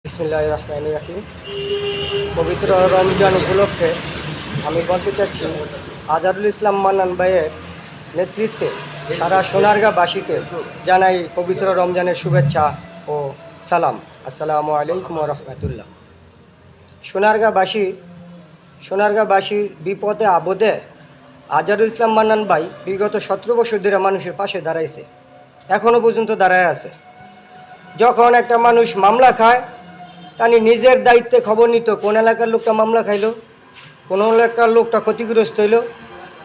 বিসমিল্লাহির রহমানির রহিম। পবিত্র রমজান উপলক্ষে আমি বলতে চাচ্ছি আজারুল ইসলাম মান্নান ভাইয়ের নেতৃত্বে সারা সোনারগাঁবাসীকে জানাই পবিত্র রমজানের শুভেচ্ছা ও সালাম। আসসালামু আলাইকুম রহমতুল্লাহ। সোনারগাঁবাসীর বিপদে আপদে আজারুল ইসলাম মান্নান ভাই বিগত 17 বছর ধরে মানুষের পাশে দাঁড়াইছে, এখনও পর্যন্ত দাঁড়ায় আছে। যখন একটা মানুষ মামলা খায় তানি নিজের দায়িত্বে খবর নিত, কোন এলাকার লোকটা মামলা খাইলো, কোন এলাকার লোকটা ক্ষতিগ্রস্ত হইল,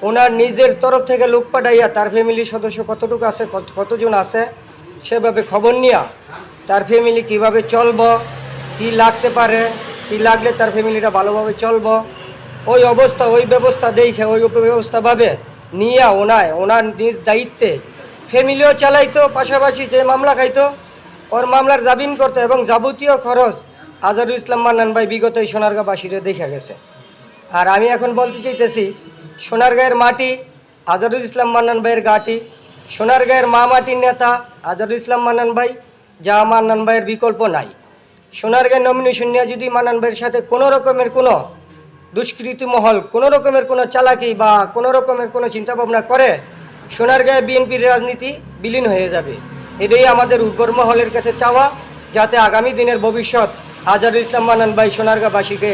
ওনার নিজের তরফ থেকে লোক পাঠাইয়া তার ফ্যামিলির সদস্য কতটুকু আছে, কতজন আছে, সেভাবে খবর নিয়া তার ফ্যামিলি কিভাবে চলব, কি লাগতে পারে, কি লাগলে তার ফ্যামিলিটা ভালোভাবে চলব, ওই অবস্থা ওই ব্যবস্থা দেখে ওই ব্যবস্থাভাবে নিয়ে ওনার নিজ দায়িত্বে ফ্যামিলিও চালাইতো, পাশাপাশি যে মামলা খাইতো ওর মামলার জামিন করতো এবং যাবতীয় খরচ আজারুল ইসলাম মান্নান ভাই বিগত এই সোনারগাঁবাসীরা দেখা গেছে। আর আমি এখন বলতে চাইতেছি, সোনারগাঁয়ের মাটি আজারুল ইসলাম মান্নান ভাইয়ের ঘাঁটি, সোনারগাঁয়ের মা মাটির নেতা আজারুল ইসলাম মান্নান ভাই, যা মান্নান ভাইয়ের বিকল্প নাই। সোনারগাঁয়ের নমিনেশন নিয়ে যদি মান্নান ভাইয়ের সাথে কোনো রকমের কোনো দুষ্কৃতি মহল কোনো রকমের কোনো চালাকি বা কোনো রকমের কোনো চিন্তাভাবনা করে, সোনারগাঁয়ে বিএনপির রাজনীতি বিলীন হয়ে যাবে। এটাই আমাদের উর্বর মহলের কাছে চাওয়া, যাতে আগামী দিনের ভবিষ্যৎ আজারুল ইসলাম মান্নান ভাই সোনারগাঁবাসীকে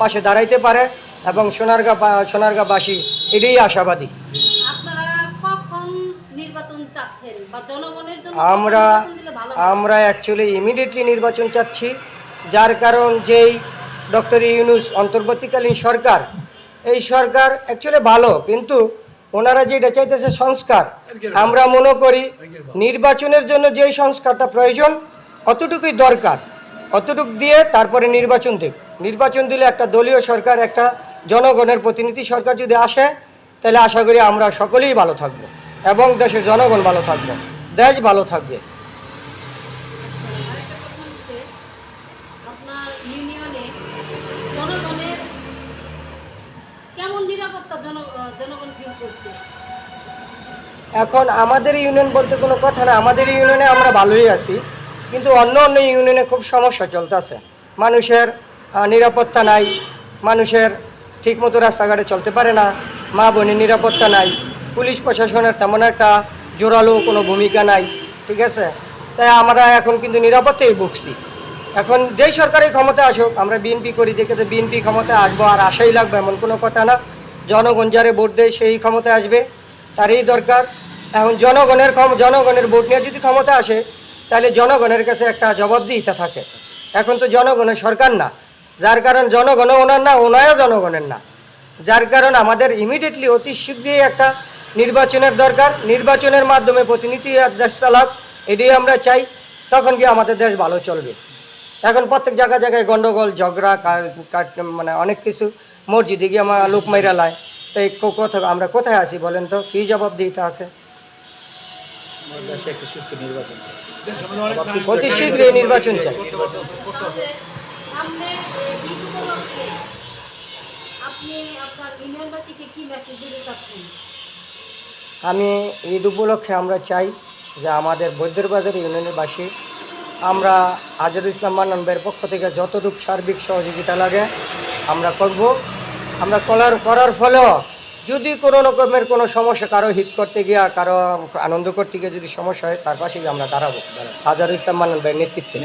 পাশে দাঁড়াইতে পারে এবং সোনারগাঁবাসী এটাই আশাবাদী। আমরা অ্যাকচুয়ালি ইমিডিয়েটলি নির্বাচন চাচ্ছি, যার কারণ যেই ডক্টর ইউনূস অন্তর্বর্তীকালীন সরকার, এই সরকার অ্যাকচুয়ালি ভালো, কিন্তু ওনারা যেটা চাইতেছে সংস্কার, আমরা মনে করি নির্বাচনের জন্য যেই সংস্কারটা প্রয়োজন অতটুকুই দরকার, অতটুকু দিয়ে তারপরে নির্বাচন দিক। নির্বাচন দিলে একটা দলীয় সরকার, একটা জনগণের প্রতিনিধি সরকার যদি আসে, তাহলে আশা করি আমরা সকলেই ভালো থাকব এবং দেশের জনগণ ভালো থাকবে, দেশ ভালো থাকবে। এখন আমাদের ইউনিয়ন বলতে কোনো কথা না, আমাদের ইউনিয়নে আমরা ভালোই আছি, কিন্তু অন্য অন্য ইউনিয়নে খুব সমস্যা চলতেছে। মানুষের নিরাপত্তা নাই, মানুষের ঠিকমতো রাস্তাঘাটে চলতে পারে না, মা বোনের নিরাপত্তা নাই, পুলিশ প্রশাসনের তেমন একটা জোরালো কোনো ভূমিকা নাই, ঠিক আছে। তাই আমরা এখন কিন্তু নিরাপত্তাই ভুগছি। এখন যেই সরকারি ক্ষমতা আসুক, আমরা বিএনপি করি দেখে তো বিএনপি ক্ষমতায় আসবো আর আশাই লাগবে এমন কোনো কথা না। জনগণ যারে ভোট দেয় সেই ক্ষমতায় আসবে, তারই দরকার। এখন জনগণের ভোট নিয়ে যদি ক্ষমতা আসে, তাহলে জনগণের কাছে একটা জবাবদিহিতা থাকে। এখন তো জনগণের সরকার না, যার কারণ জনগণও ওনার না, ওনায়ও জনগণের না, যার কারণ আমাদের ইমিডিয়েটলি অতি শীঘ্রই একটা নির্বাচনের দরকার। নির্বাচনের মাধ্যমে প্রতিনিধি দেশ চালাক, এটাই আমরা চাই, তখন কি আমাদের দেশ ভালো চলবে। এখন প্রত্যেক জায়গায় গন্ডগোল, ঝগড়া, মানে অনেক কিছু, মসজিদে গিয়ে আমার লোক মাইরা লায়, তো এই কথা আমরা কোথায় আসি বলেন তো, কী জবাবদিহিতা আছে? অতি শীঘ্রই নির্বাচন চাই। আমি ঈদ উপলক্ষে আমরা চাই যে আমাদের বৈদ্যবাজার ইউনিয়নের বাসী আমরা আজারুল ইসলাম মান্নান ভাইয়ের পক্ষ থেকে যতটুকু সার্বিক সহযোগিতা লাগে আমরা করব। আমরা করার ফলেও যদি কোনো রকমের কোনো সমস্যা, কারো হিট করতে গিয়া, কারো আনন্দ করতে গিয়ে যদি সমস্যা হয়, তার পাশেই আমরা দাঁড়াবো আজারুল ইসলাম মান্নান ভাইয়ের নেতৃত্বে।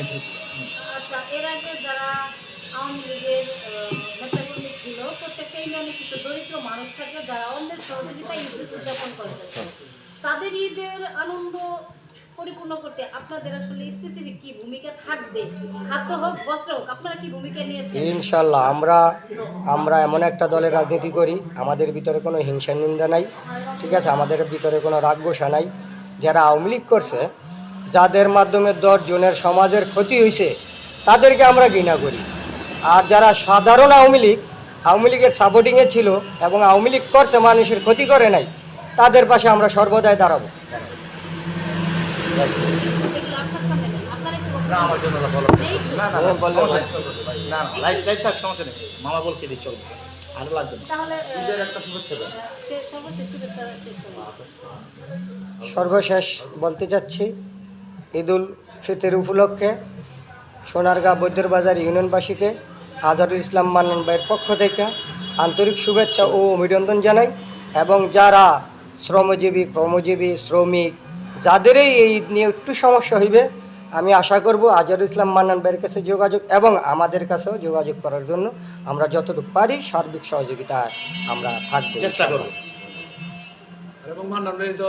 তাদের ঈদের আনন্দ পরিপূর্ণ করতে আপনাদের আসলে স্পেসিফিক কি ভূমিকা থাকবে? খাদ্য হোক, বস্ত্র হোক, আপনারা কি ভূমিকা নিয়েছেন? ইনশাআল্লাহ আমরা এমন একটা দলের রাজনীতি করি, আমাদের ভিতরে কোনো হিংসা নিন্দা নাই, ঠিক আছে, আমাদের ভিতরে কোনো রাগ গোসা নাই। যারা আওয়ামী লীগ করছে, যাদের মাধ্যমে 10 জনের সমাজের ক্ষতি হয়েছে, তাদেরকে আমরা ঘৃণা করি। আর যারা সাধারণ আওয়ামী লীগের সাপোর্টিংয়ে ছিল এবং আওয়ামী লীগ করছে, মানুষের ক্ষতি করে নাই, তাদের পাশে আমরা সর্বদাই দাঁড়াবো। সর্বশেষ বলতে চাচ্ছি, ঈদুল ফিতর উপলক্ষে সোনারগাঁ বৈদ্যর বাজার ইউনিয়নবাসীকে আজহারুল ইসলাম মান্নান ভাইয়ের পক্ষ থেকে আন্তরিক শুভেচ্ছা ও অভিনন্দন জানাই। এবং যারা শ্রমজীবী কর্মজীবী শ্রমিক যাদেরই এই নিয়ে একটু সমস্যা হইবে, আমি আশা করব আজহারুল ইসলাম মান্নান ভাইয়ের কাছে যোগাযোগ এবং আমাদের কাছেও যোগাযোগ করার জন্য আমরা যতটুকু পারি সার্বিক সহযোগিতা আমরা থাকবো চেষ্টা করব এবং মান্নান ভাই তো